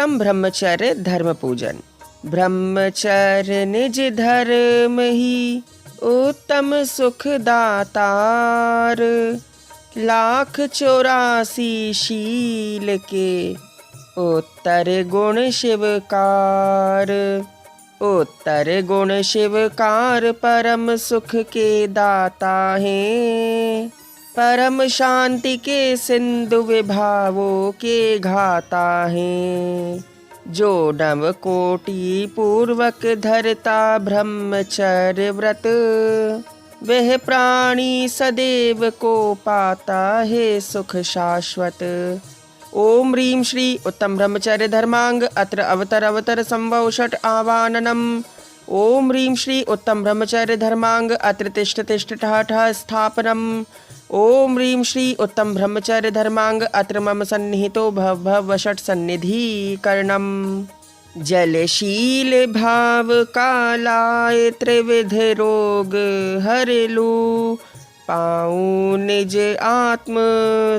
उत्तम ब्रह्मचर्य धर्म पूजन। ब्रह्मचर्य निज धर्म ही उत्तम सुख दातार, लाख 84 शील के उत्तर गुण शिवकार। उत्तर गुण शिवकार परम सुख के दाता हैं, परम शांति के सिंधु विभावों के घाता हैं। जो नव कोटि पूर्वक धरता ब्रह्मचर्य व्रत, वह प्राणी सदैव को पाता है सुख शाश्वत। ओम ह्रीं श्री उत्तम ब्रह्मचर्य धर्मांग अत्र अवतर संभव षट आवाननम। ओम ह्रीं श्री उत्तम ब्रह्मचर्य धर्मांग अत्र तिष्ठ ठः स्थापनम। ओम ह्रीं श्री उत्तम ब्रह्मचर्य धर्मांग अत्र मम सन्निहितो भव षट सन्निधीकरणम। जलशील भाव कालाय त्रिविध रोग हरलू, पाऊँ निज आत्म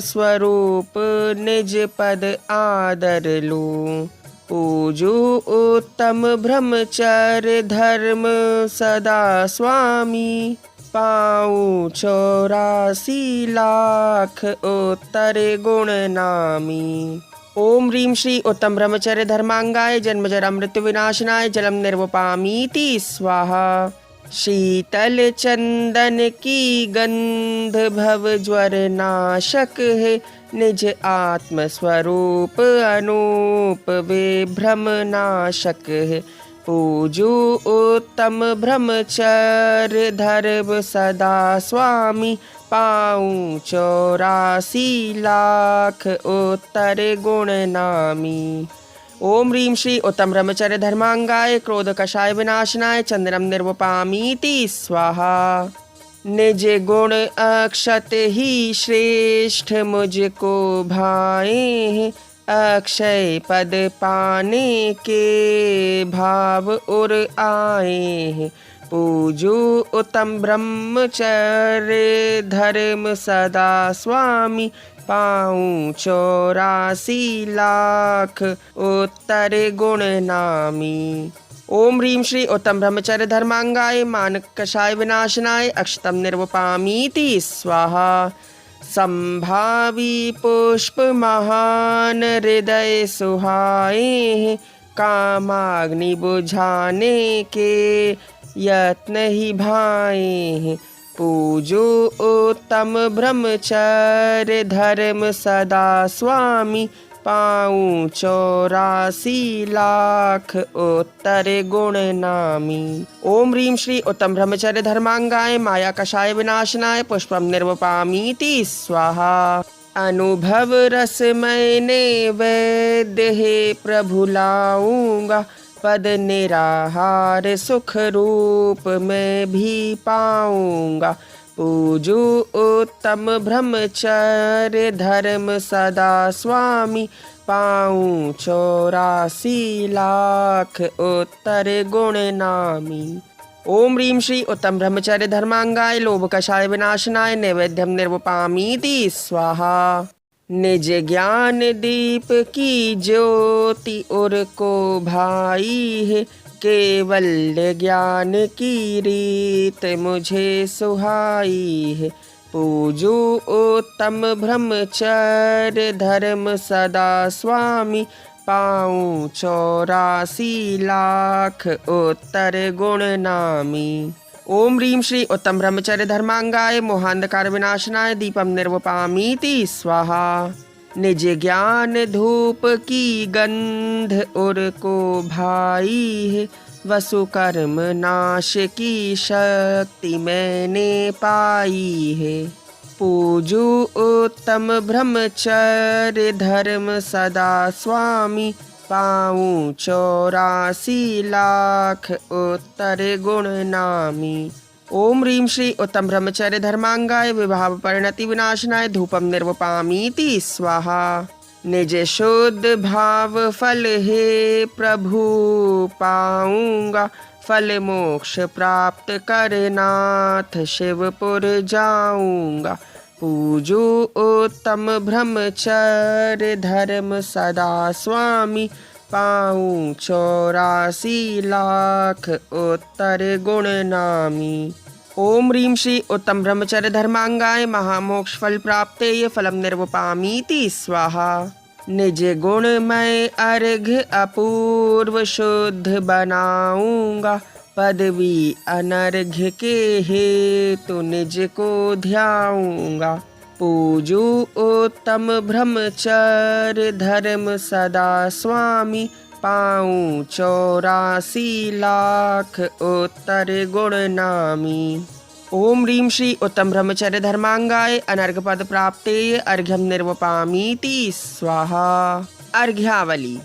स्वरूप निज पद आदर लूँ। पूजू उत्तम ब्रह्मचर्य धर्म सदा स्वामी, पाऊँ 84 लाख उत्तर गुण नामी। ओम ह्रीं श्री उत्तम ब्रह्मचर्य धर्मांगाय जन्म जरा मृत्यु विनाशनाय जलम निर्वपामीति स्वाहा। शीतल चंदन की गंध भव ज्वर नाशक है, निज आत्म स्वरूप अनूप विभ्रम नाशक है। पूजू उत्तम ब्रह्मचर्य धर्म सदा स्वामी, पाऊँ 84 लाख उत्तर गुण नामी। ओम ह्रीं श्री उत्तम ब्रह्मचर्य धर्मांगाय क्रोध कषाय विनाशनाय चंदनम निर्वपामीति स्वाहा। निज गुण अक्षत ही श्रेष्ठ मुझको भाए, अक्षय पद पाने के भाव उर आए। पूजू उत्तम ब्रह्मचर्य धर्म सदा स्वामी, पाऊँ 84 लाख उत्तर गुण नामी। ओम ह्रीं श्री उत्तम ब्रह्मचर्य धर्मांगाय मानक कषाय विनाशनाय अक्षतम निर्वपामीति स्वाहा। संभावी पुष्प महान हृदय सुहाए, कामाग्नि बुझाने के यत्न ही भाए। पूजो उत्तम ब्रह्मचर्य धर्म सदा स्वामी, पाऊँ 84 लाख उत्तर गुण नामी। ओम ह्रीं श्री उत्तम ब्रह्मचर्य धर्मांगाय माया कषाय विनाशनाय पुष्पम निर्वपामीति स्वाहा। अनुभव रस मैंने वैद्य हे प्रभु लाऊंगा, पद निराहार सुख रूप में भी पाऊंगा। पूजू उत्तम ब्रह्मचर्य धर्म सदा स्वामी, पाऊँ 84 लाख उत्तर गुण नामी। ओम ह्रीं श्री उत्तम ब्रह्मचर्य धर्मांगाय लोभ कषाय विनाशनाय नैवेद्यम निर्वपामीति स्वाहा। निज ज्ञान दीप की ज्योति उर को भाई है, केवल ज्ञान की रीत मुझे सुहाई है। पूजू उत्तम ब्रह्मचर्य धर्म सदा स्वामी, पाऊँ 84 लाख उत्तर गुण नामी। ओम ह्रीं श्री उत्तम ब्रह्मचर्य धर्मांगाय मोहांधकार विनाशनाय दीपम निर्वपामीति स्वाहा। निज ज्ञान धूप की गंध उर को भाई है, वसु कर्म नाश की शक्ति मैंने पाई है। पूजू उत्तम ब्रह्मचर्य धर्म सदा स्वामी, पाऊँ 84 लाख उत्तर गुण नामी। ओम ह्रीं श्री उत्तम ब्रह्मचर्य धर्मांगाय विभाव परिणति विनाशनाय धूपम निर्वपामीति स्वाहा। निज शुद्ध भाव फल हे प्रभु पाऊंगा, फल मोक्ष प्राप्त कर नाथ शिवपुर जाऊंगा। पूजू उत्तम ब्रह्मचर्य धर्म सदा स्वामी, पाऊँ 84 लाख उत्तर गुण नामी। ओम ह्रीं श्री उत्तम ब्रह्मचर्य धर्मांगाय महामोक्ष फल प्राप्तेय फलम निर्वपामीति स्वाहा। निज गुण मैं अर्घ अपूर्व शुद्ध बनाऊंगा, पदवी अनर्घ्य के हेतु निज को ध्याऊंगा। पूजू उत्तम ब्रह्मचर्य धर्म सदा स्वामी, पाऊँ 84 लाख उत्तर गुण नामी। ओम ह्रीं श्री उत्तम ब्रह्मचर्य धर्मांगाय अनर्घ पद प्राप्तेय अर्घ्यम निर्वपामीति स्वाहा। अर्घ्यावली।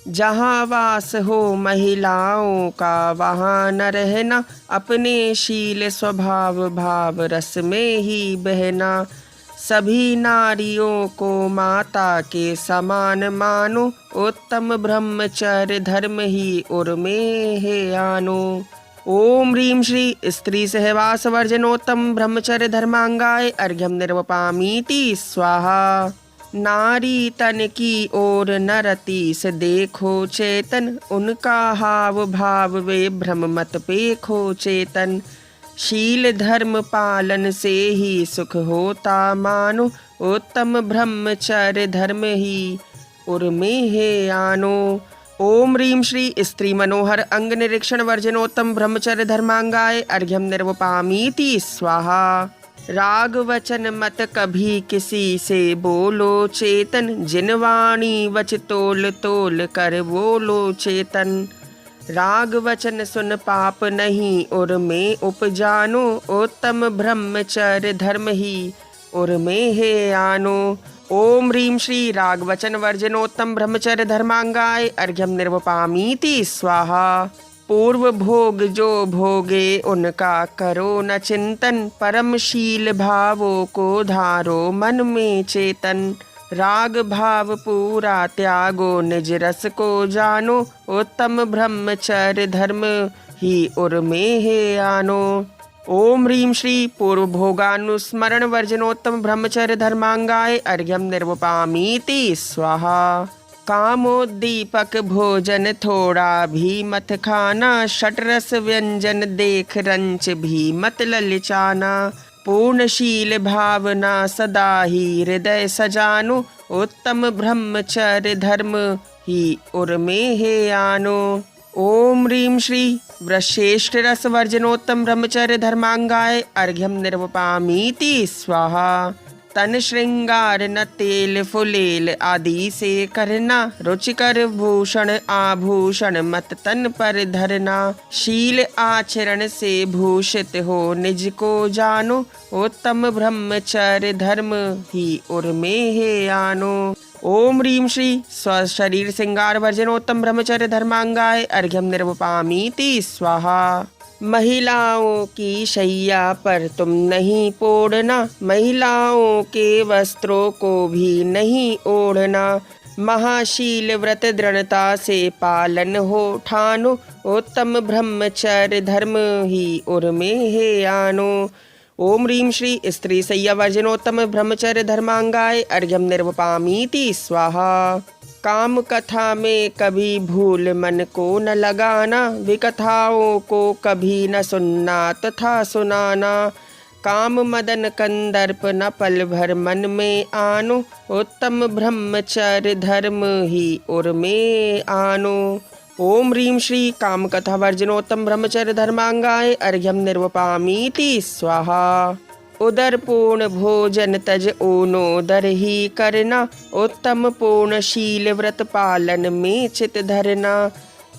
जहाँ वास हो महिलाओं का वहाँ न रहना, अपने शील स्वभाव भाव रस में ही बहना। सभी नारियों को माता के समान मानो, उत्तम ब्रह्मचर्य धर्म ही उर्मे है आनो। ओम ह्रीं श्री स्त्री सहवास वर्जनोत्तम ब्रह्मचर्य धर्मांगाय अर्घ्यम निर्वपामीति स्वाहा। नारी तन की ओर न रति से देखो चेतन, उनका हाव भाव वे भ्रम मत पेखो चेतन। शील धर्म पालन से ही सुख होता मानो, उत्तम ब्रह्मचर्य धर्म ही उर्मे है आनो। ओम ह्रीं श्री स्त्री मनोहर अंग निरीक्षण वर्जनोत्तम ब्रह्मचर्य धर्मांगाय अर्घ्यम निर्वपामीति स्वाहा। राग वचन मत कभी किसी से बोलो चेतन, जिन वाणी वच तोल तोल कर बोलो चेतन। राग वचन सुन पाप नहीं उर्मे उपजानो, उत्तम ब्रह्मचर्य धर्म ही उर्मे है आनो। ओम ह्रीं श्री राग वचन वर्जनोत्तम ब्रह्मचर्य धर्मांगाय अर्घ्यम निर्वपामीति स्वाहा। पूर्व भोग जो भोगे उनका करो न चिंतन, परम शील भावों को धारो मन में चेतन। राग भाव पूरा त्यागो निज रस को जानो, उत्तम ब्रह्मचर्य धर्म ही उर्मे है आनो। ओम ह्रीं श्री पूर्व भोगानुस्मरण वर्जनोत्तम ब्रह्मचर्य धर्मांगाय अर्घ्यम निर्वपामीति स्वाहा। कामोद्दीपक भोजन थोड़ा भी मत खाना, षटरस व्यंजन देख रंच भी मत ललचाना। पूर्णशील भावना सदा ही हृदय सजानो, उत्तम ब्रह्मचर्य धर्म ही उर्मे है आनो। ओम ह्रीं श्री वृश्रेष्ठ रस वर्जनोत्तम ब्रह्मचर्य धर्मांगाय अर्घ्यम निर्वपामीति स्वाहा। तन श्रृंगार न तेल फुलेल आदि से करना, रुचिकर भूषण आभूषण मत तन पर धरना। शील आचरण से भूषित हो निज को जानो, उत्तम ब्रह्मचर्य धर्म ही उर्मे है आनो। ओम ह्रीं श्री स्वशरीर श्रृंगार वर्जनोत्तम ब्रह्मचर्य धर्मांगाय अर्घ्यम निर्वपामीति स्वाहा। महिलाओं की शैया पर तुम नहीं पोड़ना, महिलाओं के वस्त्रों को भी नहीं ओढ़ना। महाशील व्रत दृढ़ता से पालन हो ठानो, उत्तम ब्रह्मचर्य धर्म ही उर्मे है आनो। ओम ह्रीं श्री स्त्री शैया वर्जनोत्तम ब्रह्मचर्य धर्मांगाय अर्घ्यम निर्वपामीति स्वाहा। काम कथा में कभी भूल मन को न लगाना, विकथाओं को कभी न सुनना तथा सुनाना। काम मदन कंदर्प न पल भर मन में आनो, उत्तम ब्रह्मचर्य धर्म ही उर्मे आनो। ओम ह्रीं श्री काम कथा वर्जनोत्तम ब्रह्मचर्य धर्मांगाय अर्घ्यम निर्वपामीति स्वाहा। उदर पूर्ण भोजन तज ऊनोदर ही करना, उत्तम पूर्ण शील व्रत पालन में चित धरना।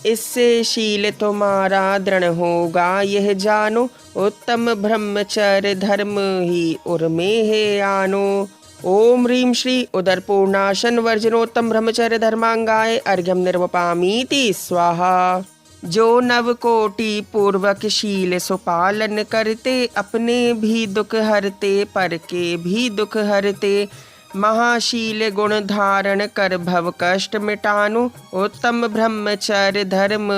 इससे शील तुम्हारा दृढ़ होगा यह जानो, उत्तम ब्रह्मचर्य धर्म ही उर्मे है आनो। ओम ह्रीं श्री उदर पूर्णाशन वर्जनोत्तम ब्रह्मचर्य धर्मांगाय अर्घ्यम निर्वपामीति स्वाहा। जो नवकोटि पूर्वक शील सुपालन करते, अपने भी दुख हरते पर के भी दुख हरते। महाशील गुण धारण कर भव कष्ट मिटानो, उत्तम ब्रह्मचर्य धर्म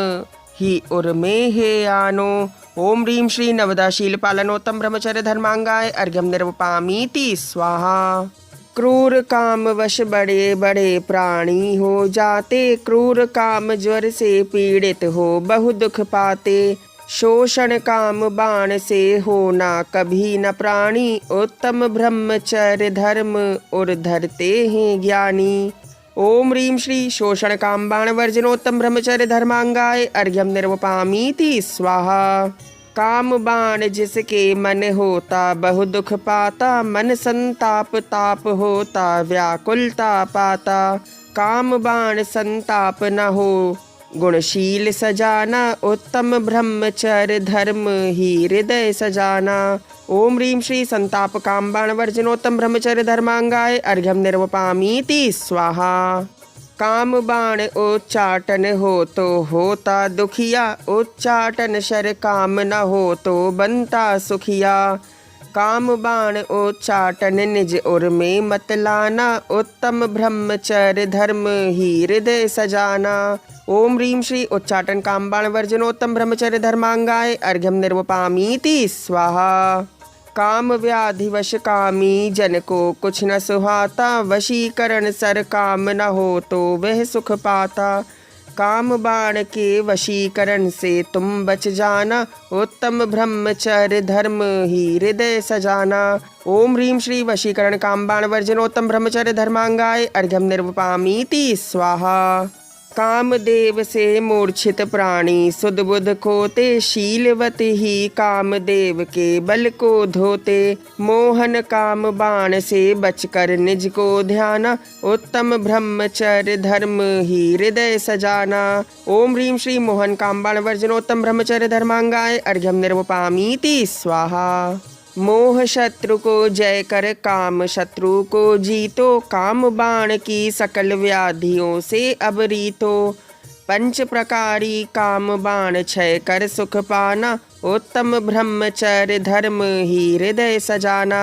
ही उर्मे है आनो। ओम ह्रीं श्री नवदा शील पालनोत्तम ब्रह्मचर्य धर्मांगाय अर्घ्यम निर्वपामीति स्वाहा। क्रूर काम वश बड़े बड़े प्राणी हो जाते, क्रूर काम ज्वर से पीड़ित हो बहु दुख पाते। शोषण काम बाण से होना कभी न प्राणी, उत्तम ब्रह्मचर्य धर्म और धरते हैं ज्ञानी। ओम ह्रीं श्री शोषण काम बाण वर्जनोत्तम ब्रह्मचर्य धर्मांगाय अर्घ्यम निर्वपामीति स्वाहा। काम बाण जिसके मन होता बहु दुख पाता, मन संताप ताप होता व्याकुलता पाता। काम बाण संताप न हो गुणशील सजाना, उत्तम ब्रह्मचर्य धर्म ही हृदय सजाना। ओम ह्रीं श्री संताप काम बाण वर्जनोत्तम ब्रह्मचर्य धर्मांगाय अर्घ्यम निर्वपामीति स्वाहा। काम बाण उच्चाटन हो तो होता दुखिया, उच्चाटन शर काम न हो तो बनता सुखिया। काम बाण उच्चाटन निज उर में मत लाना, उत्तम ब्रह्मचर्य धर्म ही हृदय सजाना। ओम ह्रीं श्री उच्चाटन काम बाण वर्जनोत्तम ब्रह्मचर्य धर्मांगाय अर्घ्यम निर्वपामीति स्वाहा। काम व्याधि वश कामी जन को कुछ न सुहाता, वशीकरण सर काम न हो तो वह सुख पाता। काम बाण के वशीकरण से तुम बच जाना, उत्तम ब्रह्मचर्य धर्म ही हृदय सजाना। ओम ह्रीं श्री वशीकरण काम बाण वर्जनोत्तम ब्रह्मचर्य धर्मांगाय अर्घ्यम निर्वपामीति स्वाहा। कामदेव से मूर्छित प्राणी सुध बुध खोते, शीलवत ही कामदेव के बल को धोते। मोहन काम बाण से बचकर निज को ध्याना, उत्तम ब्रह्मचर्य धर्म ही हृदय सजाना। ओम ह्रीं श्री मोहन काम बाण वर्जनोत्तम ब्रह्मचर्य धर्मांगाय अर्घ्यम निर्वपामीति स्वाहा। मोह शत्रु को जय कर काम शत्रु को जीतो, काम बाण की सकल व्याधियों से अब रीतो। पंच प्रकारी काम बाण क्षय कर सुख पाना, उत्तम ब्रह्मचर्य धर्म ही हृदय सजाना।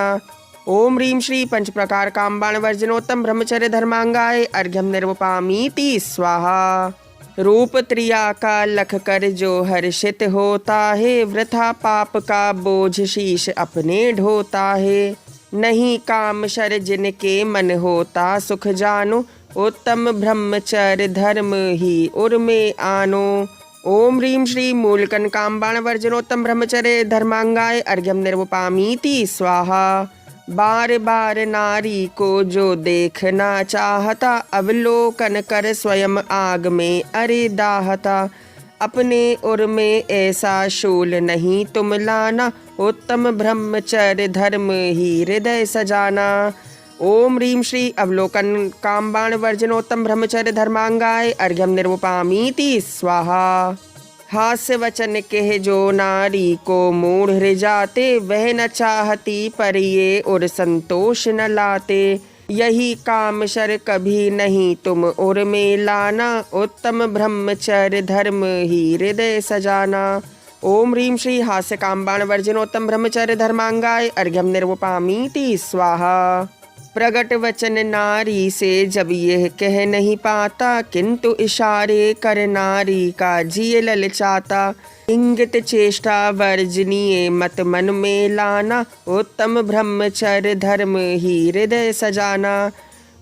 ओम ह्रीं श्री पंच प्रकार काम बाण वर्जनोत्तम ब्रह्मचर्य धर्मांगाय अर्घ्यम निर्वपामीति स्वाहा। रूप त्रिया का लख कर जो हर्षित होता है, वृथा पाप का बोझ शीश अपने ढोता है। नहीं काम शर जिनके मन होता सुख जानो, उत्तम ब्रह्मचर्य धर्म ही उर में आनो। ओम ह्रीं श्री मूलकन काम बाण वर्जनोत्तम ब्रह्मचर्य धर्मांगाय अर्घ्यम निर्वपामीति स्वाहा। बार बार नारी को जो देखना चाहता, अवलोकन कर स्वयं आग में अरे दाहता। अपने उर में ऐसा शूल नहीं तुम लाना, उत्तम ब्रह्मचर्य धर्म ही हृदय सजाना। ओम ह्रीं श्री अवलोकन काम बाण वर्जनोत्तम ब्रह्मचर्य धर्मांगाय अर्घ्यम निर्वपामीति स्वाहा। हास्य वचन कह जो नारी को मूढ़ जाते, वह न चाहती पर ये और संतोष न लाते। यही काम शर कभी नहीं तुम उर में लाना, उत्तम ब्रह्मचर्य धर्म ही हृदय सजाना। ओम ह्रीं श्री हास्य काम बाण वर्जनोत्तम ब्रह्मचर्य धर्मांगाय अर्घ्यम निर्वपामीति स्वाहा। प्रगट वचन नारी से जब यह कह नहीं पाता, किंतु इशारे कर नारी का जिय ललचाता। इंगित चेष्टा वर्जनीय मत मन में लाना, उत्तम ब्रह्मचर्य धर्म ही हृदय सजाना।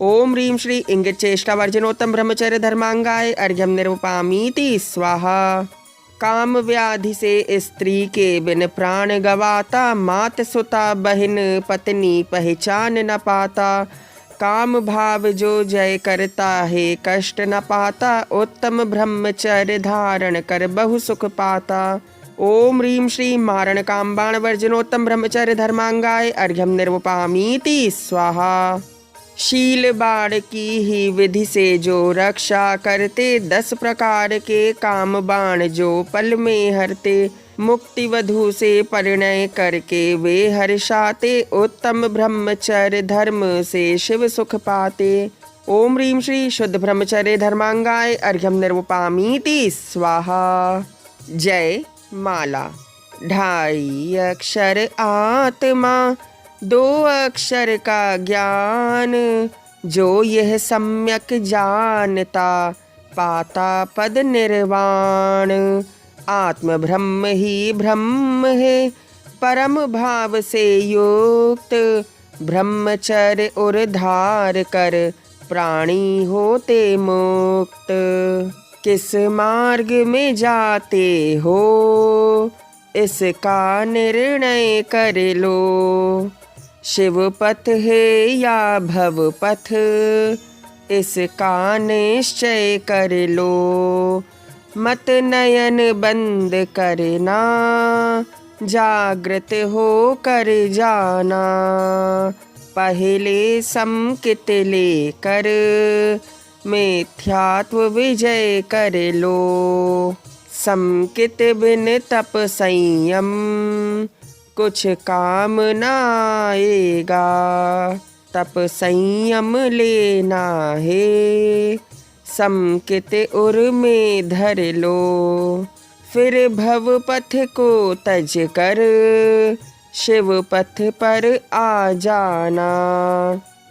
ओम ह्रीं श्री इंगित चेष्टा वर्जनोत्तम ब्रह्मचर्य धर्मांगाय अर्घ्यम निर्वपामीति स्वाहा। काम व्याधि से स्त्री के बिन प्राण गवाता, मात सुता बहन पत्नी पहचान न पाता। काम भाव जो जय करता है कष्ट न पाता, उत्तम ब्रह्मचर्य धारण कर बहु सुख पाता। ओम ह्रीं श्री मारण काम बाण वर्जनोत्तम ब्रह्मचर्य धर्मांगाय अर्घ्यम निर्वपामीति स्वाहा। शील बाण की ही विधि से जो रक्षा करते, 10 प्रकार के काम बाण जो पल में हरते। मुक्ति वधु से परिणय करके वे हर्षाते, उत्तम ब्रह्मचर्य धर्म से शिव सुख पाते। ओम ह्रीं श्री शुद्ध ब्रह्मचर्य धर्मांगाय अर्घ्यम निर्वपामीति स्वाहा। जय माला। 2.5 अक्षर आत्मा, 2 अक्षर का ज्ञान, जो यह सम्यक जानता पाता पद निर्वाण। आत्म ब्रह्म ही ब्रह्म है, परम भाव से युक्त ब्रह्मचर्य उर्धार कर प्राणी होते मुक्त। किस मार्ग में जाते हो इसका निर्णय कर लो। शिव पथ है या भव पथ इसका निश्चय कर लो। मत नयन बंद करना जागृत हो कर जाना। पहले संकित लेकर मिथ्यात्व विजय कर लो। संकित बिन तप संयम कुछ काम न आएगा। तप संयम लेना है संकित उर में धर लो। फिर भव पथ को तज कर शिव पथ पर आ जाना।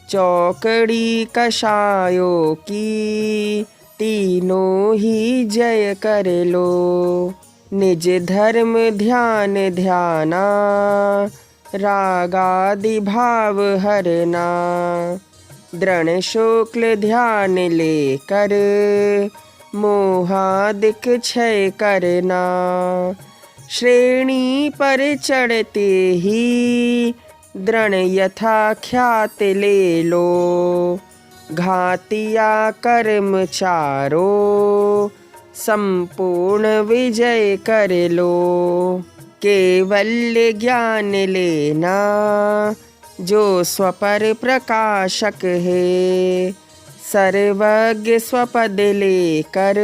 चौकड़ी कषायों की तीनों ही जय कर लो। निज धर्म ध्यान ध्याना रागादि भाव हरना। दृढ़ शुक्ल ध्यान लेकर मोहादिक क्षय करना। श्रेणी पर चढ़ते ही दृढ़ यथा ख्यात ले लो। घातिया कर्म चारों संपूर्ण विजय कर लो। केवल ज्ञान लेना जो स्वपर प्रकाशक है। सर्वज्ञ स्वपद लेकर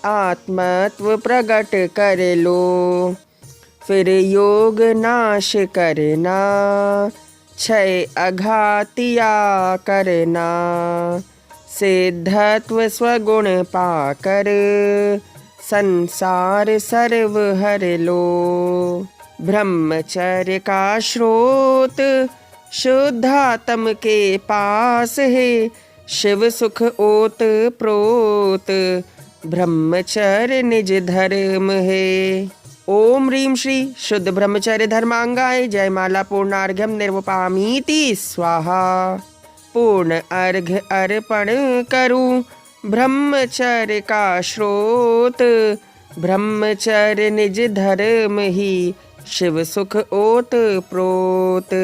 आत्मत्व प्रकट कर लो। फिर योग नाश करना क्षय अघातिया करना। सिद्धत्व स्वगुण पाकर संसार सर्व हर लो। ब्रह्मचर्य का स्रोत शुद्धात्म के पास है। शिव सुख ओत प्रोत ब्रह्मचर्य निज धर्म है। ओम ह्रीं श्री शुद्ध ब्रह्मचर्य धर्मांगाय जयमाला पूर्णार्घ्यम निर्वपामीति स्वाहा। पूर्ण अर्घ्य अर्पण करूं ब्रह्मचर्य का स्रोत। ब्रह्मचर्य निज धर्म ही शिव सुख ओत प्रोत।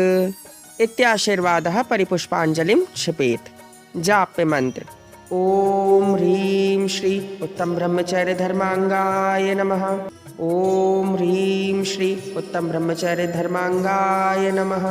इत्याशीर्वादः परिपुष्पांजलिं क्षिपेत्। जाप्य मंत्र ओम ह्रीं श्री उत्तम ब्रह्मचर्य धर्मांगाय नमः। ओम ह्रीं श्री उत्तम ब्रह्मचर्य धर्मांगाय नमः।